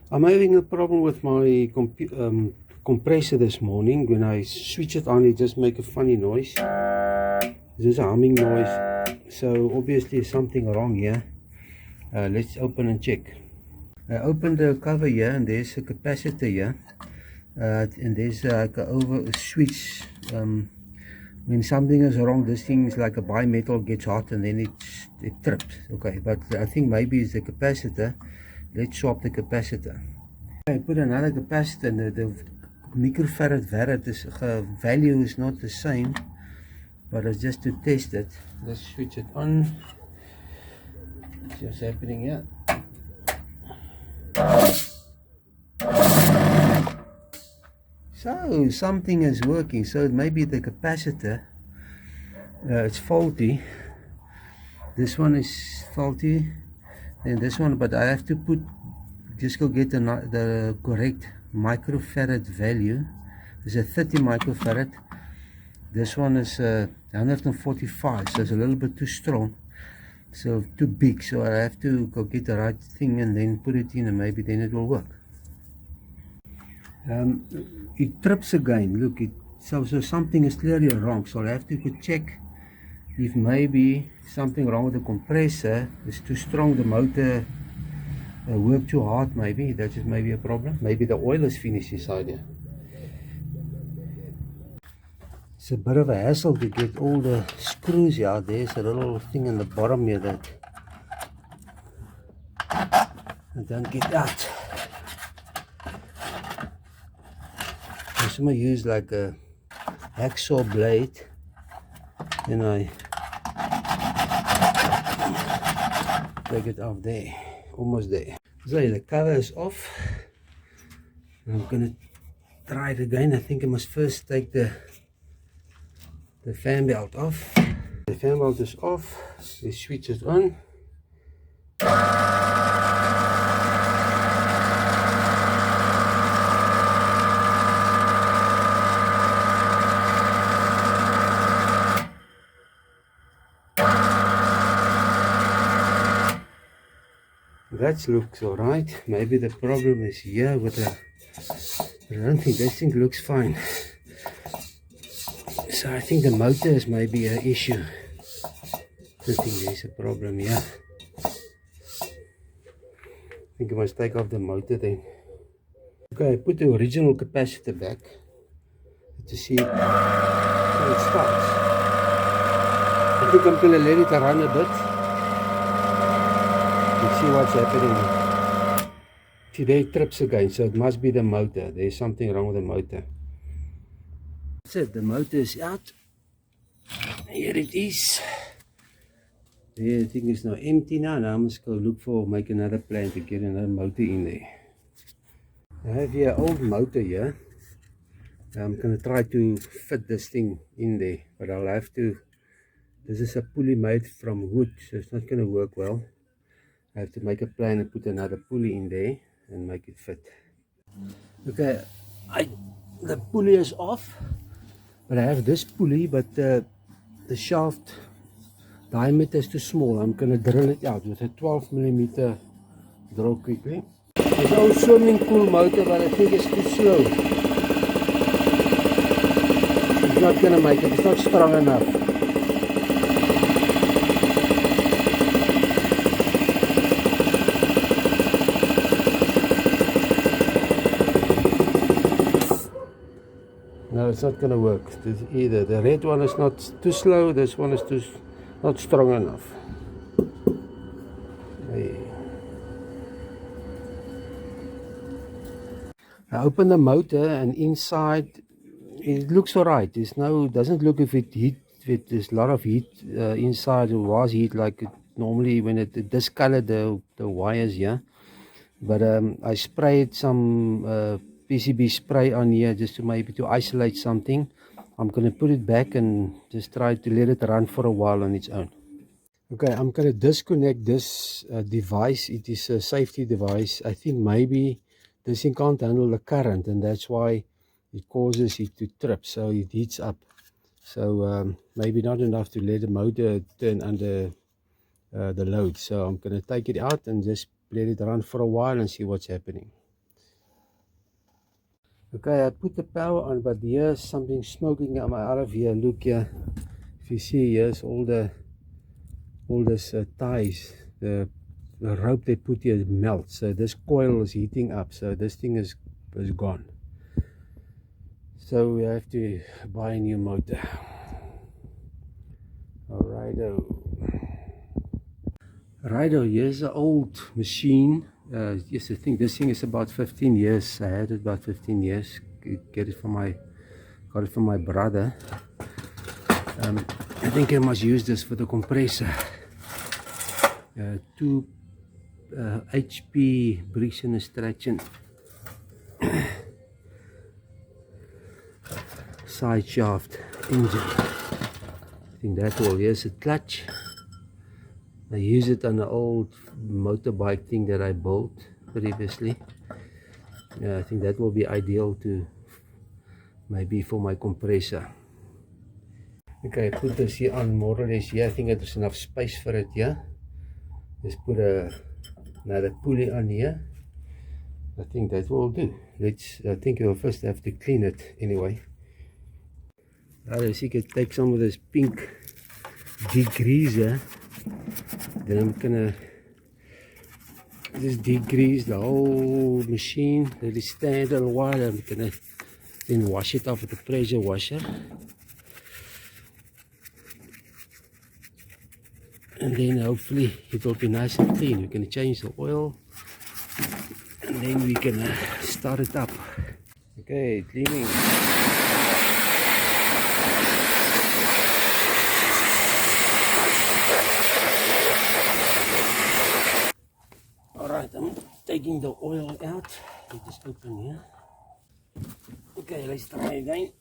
I'm having a problem with my compressor this morning. When I switch it on, it just makes a funny noise. This is a humming noise. So obviously something wrong here. Let's open and check. I opened the cover here and there's a capacitor here. And there's like a switch. When something is wrong, this thing is like a bimetal gets hot and then it trips. Okay, but I think maybe it's the capacitor. Let's swap the capacitor. I put another capacitor and the microfarad value is not the same, but it's just to test it. Let's switch it on. See what's happening here. So something is working. So maybe the capacitor it's faulty. This one is faulty, and this one, but I have to just go get the correct microfarad value. There's a 30 microfarad. This one is 145, so it's a little bit too strong, so too big. So I have to go get the right thing and then put it in, and maybe then it will work. It trips again. Look, so something is clearly wrong. So I have to go check if maybe something wrong with the compressor. It's too strong. The motor worked too hard. Maybe that's just maybe a problem. Maybe the oil is finished inside here. It's a bit of a hassle to get all the screws out. There's a little thing in the bottom here that I don't get out. I'm going to use like a hacksaw blade, and I take it off there, almost there. So the cover is off. I'm going to try it again. I think I must first take the fan belt off. The fan belt is off. Let's switch it on. That looks alright. Maybe the problem is here with the. I don't think this thing looks fine. So I think the motor is maybe an issue. I think there's a problem here. I think I must take off the motor then. Okay, I put the original capacitor back to see how it starts. I think I'm going to let it run a bit. See what's happening. See, there it trips again, so it must be the motor. There's something wrong with the motor. That's it, the motor is out. Here it is. The thing is now empty now. Now I must go make another plan to get another motor in there. I have here an old motor here. I'm going to try to fit this thing in there, but I'll have to. This is a pulley made from wood, so it's not going to work well. I have to make a plan and put another pulley in there and make it fit. Okay, the pulley is off, but I have this pulley, but the shaft diameter is too small. I'm going to drill it out with a 12mm drill quickly. It's an old swimming pool motor, but I think it's too slow. It's not going to make it. It's not strong enough. No, it's not going to work either. The red one is not too slow. This one is not strong enough. Hey. I open the motor and inside it looks alright. Doesn't look if there's a lot of heat inside. It was heat like it normally when it discolored the wires here. But I sprayed some PCB spray on here just to maybe to isolate something. I'm going to put it back and just try to let it run for a while on its own. Okay, I'm going to disconnect this device. It is a safety device. I think maybe this thing can't handle the current, and that's why it causes it to trip, so it heats up. So maybe not enough to let the motor turn under the load. So I'm going to take it out and just let it run for a while and see what's happening. Okay, I put the power on, but here's something smoking out of here. Look here. If you see, here's all this ties. The rope they put here melts. So this coil is heating up. So this thing is gone. So we have to buy a new motor. Alrighto. Righto, here's an old machine. Yes, I think this thing is about 15 years. I had it about 15 years. Got it from my brother. I think I must use this for the compressor. 2 HP bricks and extraction side shaft engine. I think that all. Here's a clutch. I use it on an old motorbike thing that I built previously. I think that will be ideal to maybe for my compressor. Okay, put this here on more or less here. I think there's enough space for it here. Let's put another pulley on here. I think that will do. I think you'll first have to clean it anyway. As you can take some of this pink degreaser. Then I'm gonna just degrease the whole machine. Let it stand a while. I'm gonna then wash it off with the pressure washer. And then hopefully it will be nice and clean. We're gonna change the oil and then we can start it up. Okay, cleaning. Alright, I'm taking the oil out. Let this open here. Okay, let's try again.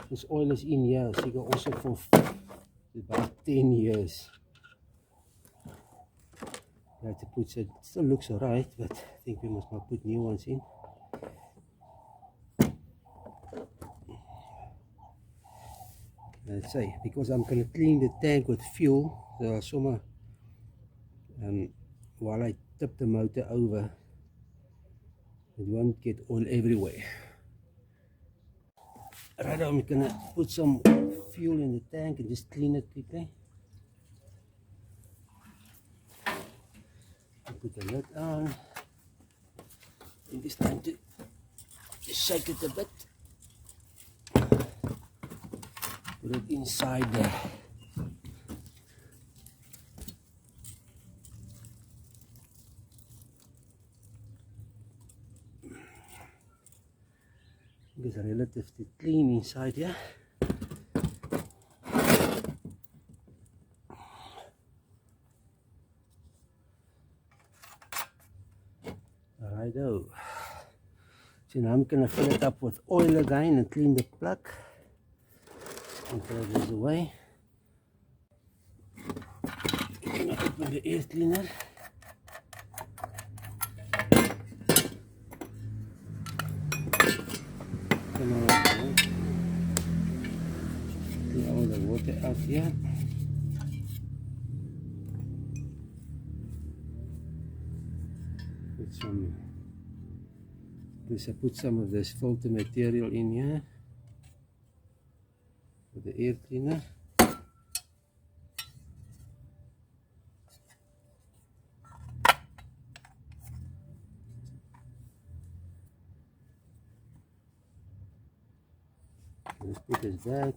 This oil is in here, so you can also for about 10 years. I have to put it still looks alright, but I think we must not put new ones in. Let's say because I'm gonna clean the tank with fuel, so somewhere while I tip the motor over, it won't get oil everywhere. Right, I'm gonna put some fuel in the tank and just clean it quickly. Put the lid on. I think it's time to shake it a bit. Put it inside there. It's relatively clean inside here. Righto. So now I'm gonna fill it up with oil again and clean the plug. And throw this away. I'm gonna open the air cleaner. Clean all the water out here. I put some of this filter material in here for the air cleaner. Let's put this back.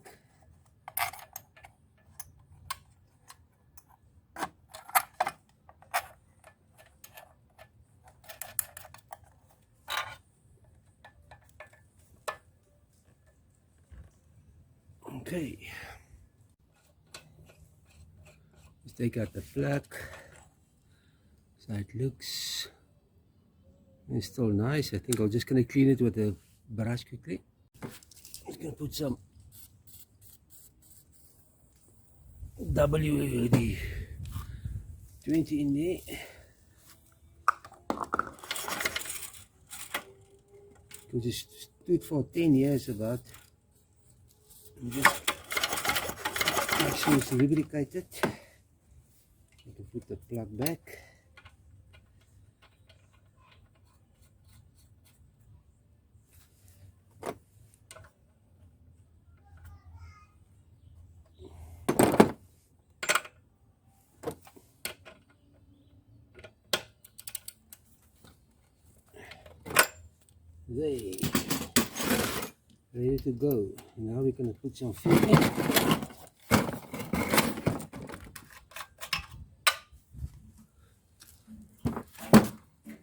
Okay, let's take out the plug. So it looks, it's still nice. I think I'm just gonna clean it with a brush quickly. I'm just gonna put some WD-20 in there. We just stood for 10 years about. And just make sure it's lubricated. You can put the plug back. There, ready to go. Now we're going to put some fuel in.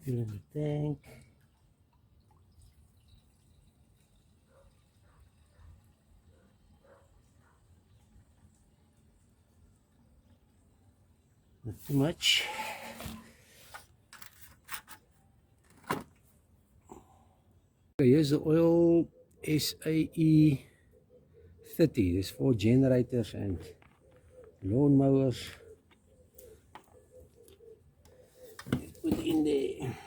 Fill in the tank. Not too much. Okay, here's the oil SAE 30. There's 4 generators and lawnmowers. Put it in there.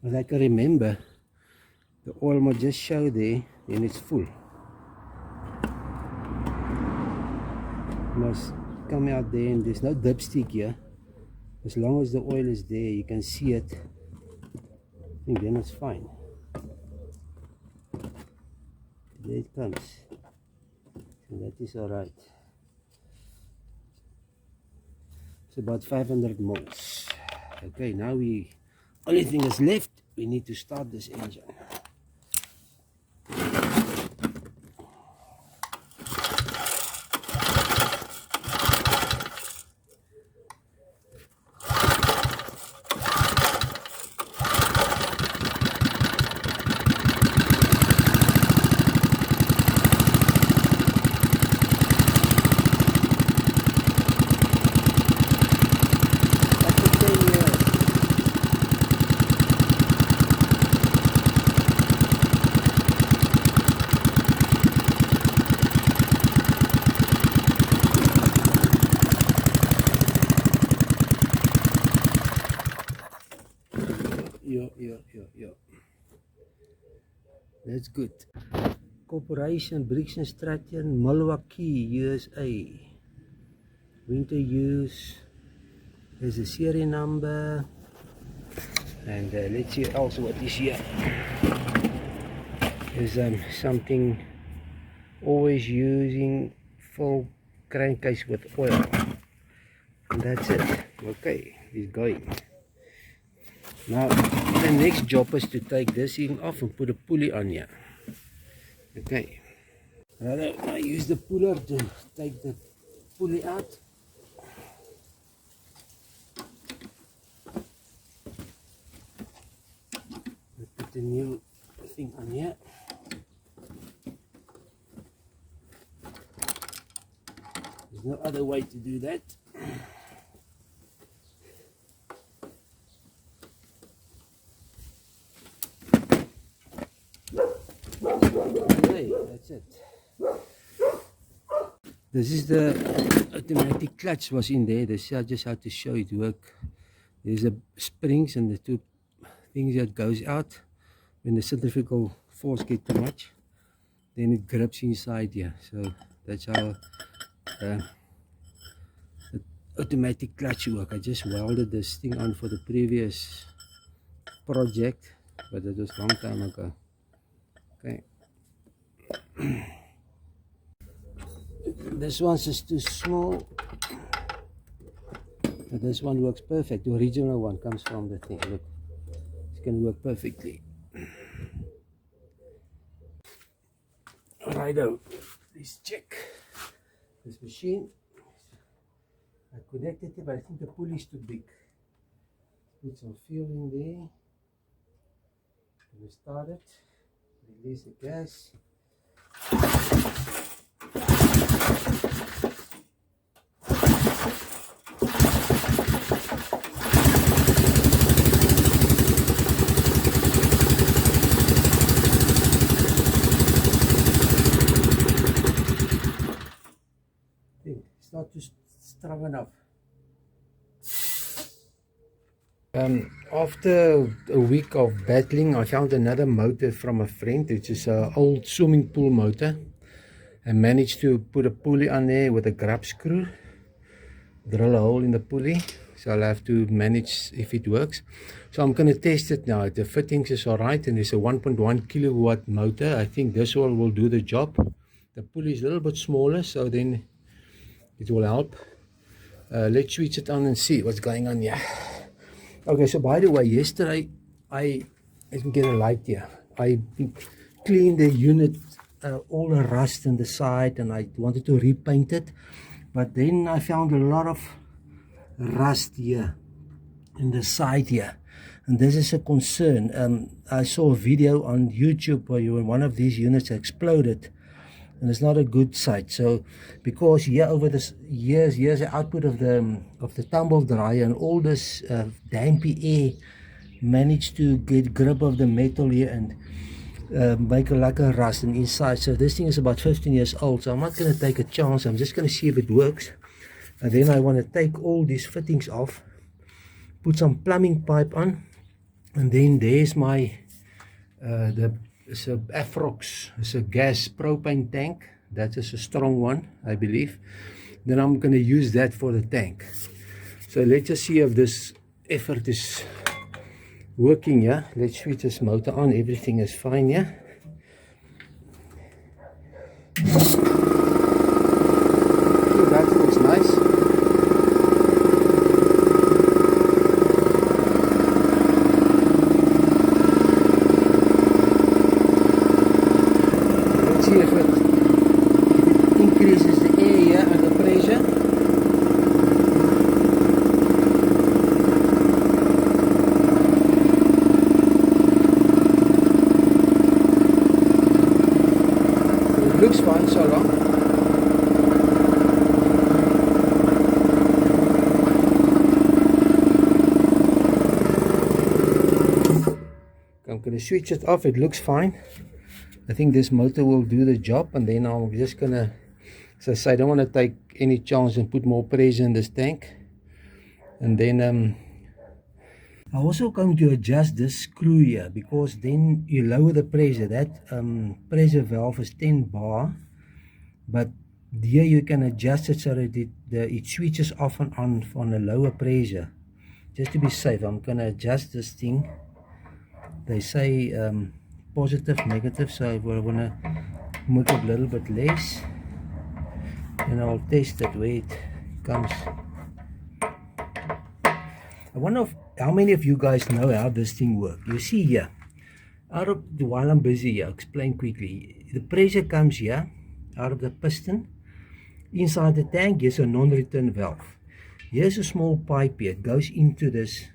But I can remember the oil must just show there, then it's full. Must come out there, and there's no dipstick here. As long as the oil is there, you can see it. I think then it's fine. There it comes. So that is alright. It's about 500 moles. Okay, now only thing that's left, we need to start this engine. Yeah. That's good. Corporation, Briggs and Stratton, Milwaukee, USA. Winter use. There's a serial number. And let's see also what is here. There's something always using full crankcase with oil. And that's it. Okay, it's going. Now the next job is to take this thing off and put a pulley on here. Okay. I use the puller to take the pulley out. Put the new thing on here. There's no other way to do that. Okay, that's it. This is the automatic clutch was in there. This I just had to show it work. There's the springs and the 2 things that goes out when the centrifugal force get too much. Then it grips inside here. So that's how the automatic clutch work. I just welded this thing on for the previous project, but it was a long time ago. Okay. This one is too small, but this one works perfect. The original one comes from the thing. Look, it's going to work perfectly. Righto, let's check this machine. I connected it, but I think the pulley is too big. Put some fuel in there. Gonna start it. Release the gas. It's not too strong enough. After a week of battling, I found another motor from a friend, which is an old swimming pool motor. I managed to put a pulley on there with a grub screw, drill a hole in the pulley, so I'll have to manage if it works. So I'm going to test it now. The fittings is alright, and it's a 1.1 kilowatt motor. I think this one will do the job. The pulley is a little bit smaller, so then it will help. Let's switch it on and see what's going on here. Okay, so by the way, yesterday I didn't get a light here. I cleaned the unit, all the rust in the side, and I wanted to repaint it, but then I found a lot of rust here in the side here, and this is a concern. I saw a video on YouTube where one of these units exploded, and it's not a good sight. So because here over the years, here's the output of the tumble dryer, and all this dampy air managed to get grip of the metal here and make like a rust and inside. So this thing is about 15 years old, so I'm not going to take a chance. I'm just going to see if it works, and then I want to take all these fittings off, put some plumbing pipe on, and then there's my it's a Afrox, it's a gas propane tank. That is a strong one, I believe. Then I'm going to use that for the tank. So let's just see if this effort is working. Yeah, let's switch this motor on. Everything is fine. Yeah, that looks nice. See if it increases the air here and the pressure. It looks fine so long. I'm going to switch it off. It looks fine. I think this motor will do the job, and then I'm just gonna, as I say, I don't want to take any chance and put more pressure in this tank. And then I'm also going to adjust this screw here, because then you lower the pressure. That pressure valve is 10 bar, but here you can adjust it so that it switches off and on a lower pressure. Just to be safe, I'm gonna adjust this thing. They say positive, negative, so I want to make it a little bit less, and I'll test it where it comes. I wonder how many of you guys know how this thing works. You see here, while I'm busy here, I'll explain quickly. The pressure comes here out of the piston. Inside the tank, here's a non-return valve. Here's a small pipe here. It goes into this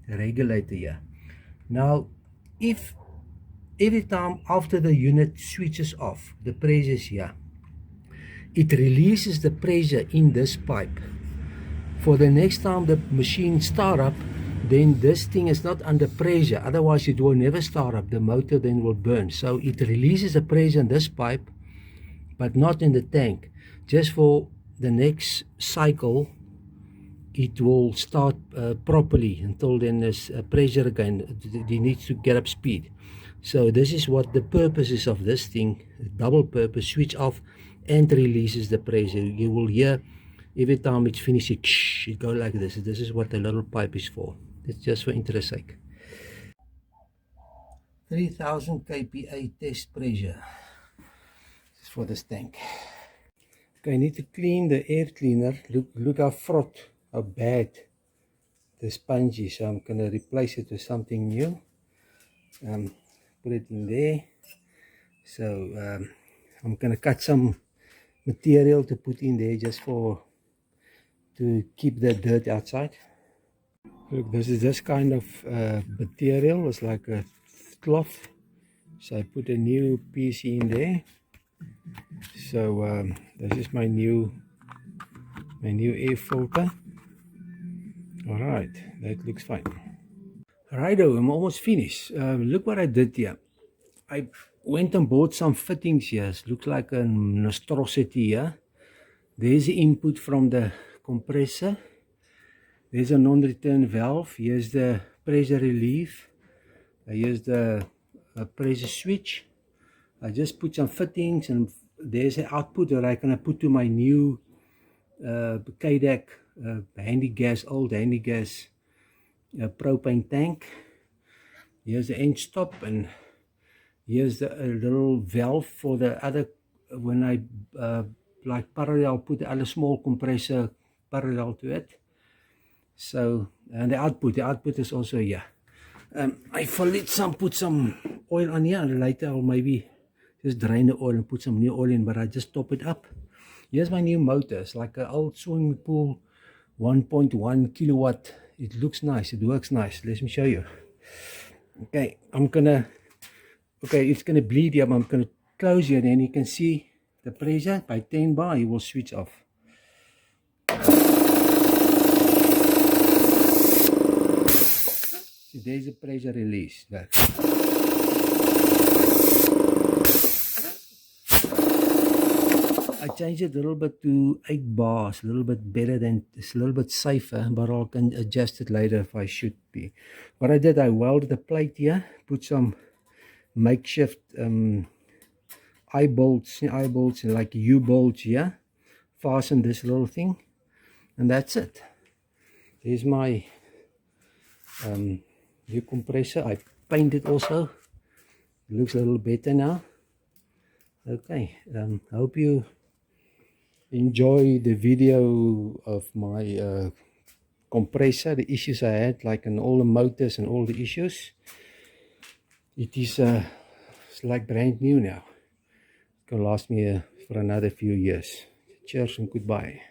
regulator here. Now, if every time after the unit switches off, the pressure is here, it releases the pressure in this pipe. For the next time the machine start up, then this thing is not under pressure, otherwise it will never start up. The motor then will burn. So it releases the pressure in this pipe, but not in the tank. Just for the next cycle, it will start properly. Until then there's pressure again. It needs to get up speed. So this is what the purpose is of this thing. Double purpose, switch off and releases the pressure. You will hear every time it's finished, it go like this. This is what the little pipe is for. It's just for interest sake. 3000 kPa test pressure. This is for this tank. Okay, I need to clean the air cleaner. Look how fraught, how bad the sponge is. So I'm gonna replace it with something new. Put it in there. So I'm gonna cut some material to put in there just to keep the dirt outside. Look, this is this kind of material. It's like a cloth. So I put a new piece in there. So this is my new air filter. All right, that looks fine. Righto, I'm almost finished. Look what I did here. I went and bought some fittings here. It looks like a monstrosity here. There's the input from the compressor. There's a non-return valve. Here's the pressure relief. Here's the pressure switch. I just put some fittings, and there's the output that I can put to my new KDAC old handy gas propane tank. Here's the end stop, and here's the little valve for the other, when I like parallel put the other small compressor parallel to it. So, and the output is also here. If I put some oil on here, later I'll maybe just drain the oil and put some new oil in, but I just top it up. Here's my new motor. It's like an old swimming pool, 1.1 kilowatt. It looks nice, it works nice. Let me show you. Okay, it's gonna bleed here, but I'm gonna close here, and then you can see the pressure. By 10 bar, you will switch off. See, there's a pressure release. Look. I changed it a little bit to 8 bars, a little bit better than, it's a little bit safer, but I can adjust it later if I should be. What I did, I welded the plate here, put some makeshift eye bolts and like U-bolts here, fasten this little thing, and that's it. Here's my new compressor. I painted also. It looks a little better now. Okay, hope you enjoy the video of my compressor, the issues I had, like in all the motors and all the issues. It is it's like brand new now. It can last me for another few years. Cheers and goodbye.